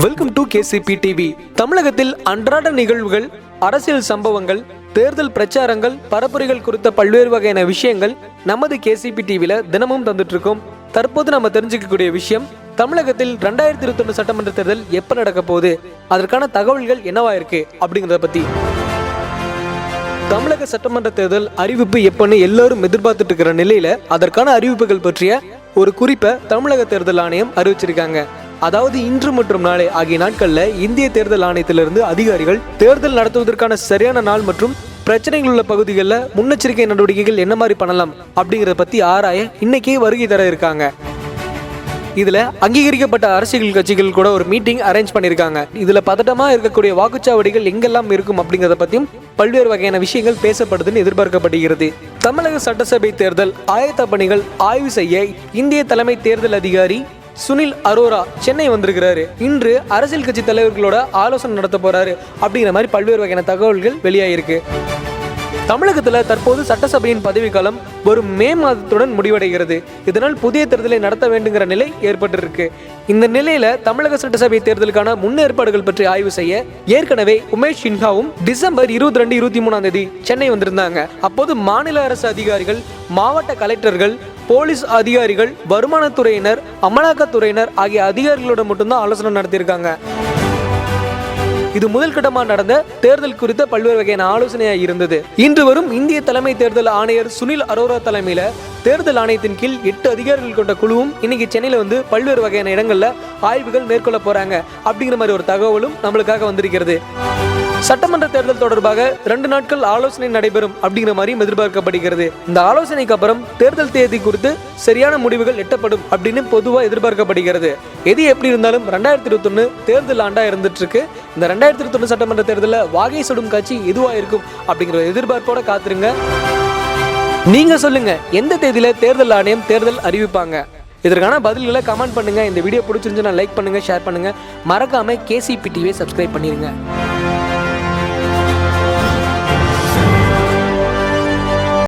Welcome to KCP TV. தமிழகத்தில் அன்றாட நிகழ்வுகள், அரசியல் சம்பவங்கள், தேர்தல் பிரச்சாரங்கள், பரப்புரைகள் குறித்த பல்வேறு வகையான விஷயங்கள் நமது கேசிபி டிவில தினமும் தந்துட்டு இருக்கோம். தற்போது நம்ம தெரிஞ்சுக்கக்கூடிய விஷயம், தமிழகத்தில் 2021 சட்டமன்ற தேர்தல் எப்ப நடக்க போகுது, அதற்கான தகவல்கள் என்னவா இருக்கு அப்படிங்கிறத பத்தி. தமிழக சட்டமன்ற தேர்தல் அறிவிப்பு எப்பன்னு எல்லாரும் எதிர்பார்த்துட்டு இருக்கிற நிலையில அதற்கான அறிவிப்புகள் பற்றிய ஒரு குறிப்பை தமிழக தேர்தல் ஆணையம் அறிவிச்சிருக்காங்க. அதாவது இன்று மற்றும் நாளை ஆகிய நாட்கள்ல இந்திய தேர்தல் ஆணையத்திலிருந்து அதிகாரிகள் தேர்தல் நடத்துவதற்கான சரியான நாள் மற்றும் பிரச்சனைகள் உள்ள பகுதிகளில் முன்னெச்சரிக்கை நடவடிக்கைகள் என்ன மாதிரி பண்ணலாம் அப்படிங்கறத பத்தி ஆராய இன்னைக்கே வருகை தர இருக்காங்க. இதுல அங்கீகரிக்கப்பட்ட அரசியல் கட்சிகள் கூட ஒரு மீட்டிங் அரேஞ்ச் பண்ணிருக்காங்க. இதுல பதட்டமா இருக்கக்கூடிய வாக்குச்சாவடிகள் எங்கெல்லாம் இருக்கும் அப்படிங்கறத பத்தியும் பல்வேறு வகையான விஷயங்கள் பேசப்படுதுன்னு எதிர்பார்க்கப்படுகிறது. தமிழக சட்டசபை தேர்தல் ஆயத்த பணிகள் ஆய்வு செய்ய இந்திய தலைமை தேர்தல் அதிகாரி சுனில் அரோரா சென்னை வந்திருக்கிறாரு. இன்று அரசியல் கட்சி தலைவர்களோட ஆலோசனை நடத்த போறாரு அப்படிங்கிற மாதிரி பல்வேறு வகையான தகவல்கள் வெளியாயிருக்கு. தமிழகத்துல தற்போது சட்டசபையின் பதவிக்காலம் வரும் மே மாதத்துடன் முடிவடைகிறது. இதனால் புதிய தேர்தலை நடத்த வேண்டுங்கிற நிலை ஏற்பட்டிருக்கு. இந்த நிலையில தமிழக சட்டசபை தேர்தலுக்கான முன்னேற்பாடுகள் பற்றி ஆய்வு செய்ய ஏற்கனவே உமேஷ் சின்ஹாவும் டிசம்பர் 22, 23 சென்னை வந்திருந்தாங்க. அப்போது மாநில அரசு அதிகாரிகள், மாவட்ட கலெக்டர்கள், போலீஸ் அதிகாரிகள், வருமானத்துறையினர், அமலாக்கத்துறையினர் ஆகிய அதிகாரிகளோட மட்டும்தான் ஆலோசனை நடத்தியிருக்காங்க. இது முதல் கட்டமாக நடந்த தேர்தல் குறித்த பல்வேறு வகையான ஆலோசனையாக இருந்தது. இன்று வரும் இந்திய தலைமை தேர்தல் ஆணையர் சுனில் அரோரா தலைமையில தேர்தல் ஆணையத்தின் கீழ் 8 அதிகாரிகள் கொண்ட குழுவும் இன்னைக்கு சென்னையில வந்து பல்வேறு வகையான இடங்கள்ல ஆய்வுகள் மேற்கொள்ள போறாங்க அப்படிங்கிற மாதிரி ஒரு தகவலும் நம்மளுக்காக வந்திருக்கிறது. சட்டமன்ற தேர்தல் தொடர்பாக 2 நாட்கள் ஆலோசனை நடைபெறும் அப்படிங்கிற மாதிரி எதிர்பார்க்கப்படுகிறது. இந்த ஆலோசனைக்கு அப்புறம் தேர்தல் தேதி குறித்து சரியான முடிவுகள் எட்டப்படும் அப்படின்னு பொதுவாக எதிர்பார்க்கப்படுகிறது. எது எப்படி இருந்தாலும் 2021 தேர்தல் ஆண்டா இருந்துட்டு இருக்கு. இந்த 2021 சட்டமன்ற தேர்தலில் வாகை சுடும் காட்சி எதுவா இருக்கும் அப்படிங்கிற எதிர்பார்ப்போட காத்திருங்க. நீங்க சொல்லுங்க, எந்த தேதியில தேர்தல் ஆணையம் தேர்தல் அறிவிப்பாங்க? இதற்கான பதில்களை கமெண்ட் பண்ணுங்க. இந்த வீடியோ பிடிச்சிருந்துச்சுன்னா லைக் பண்ணுங்க, ஷேர் பண்ணுங்க. மறக்காம கேசிபி டிவியை சப்ஸ்கிரைப் பண்ணிருங்க.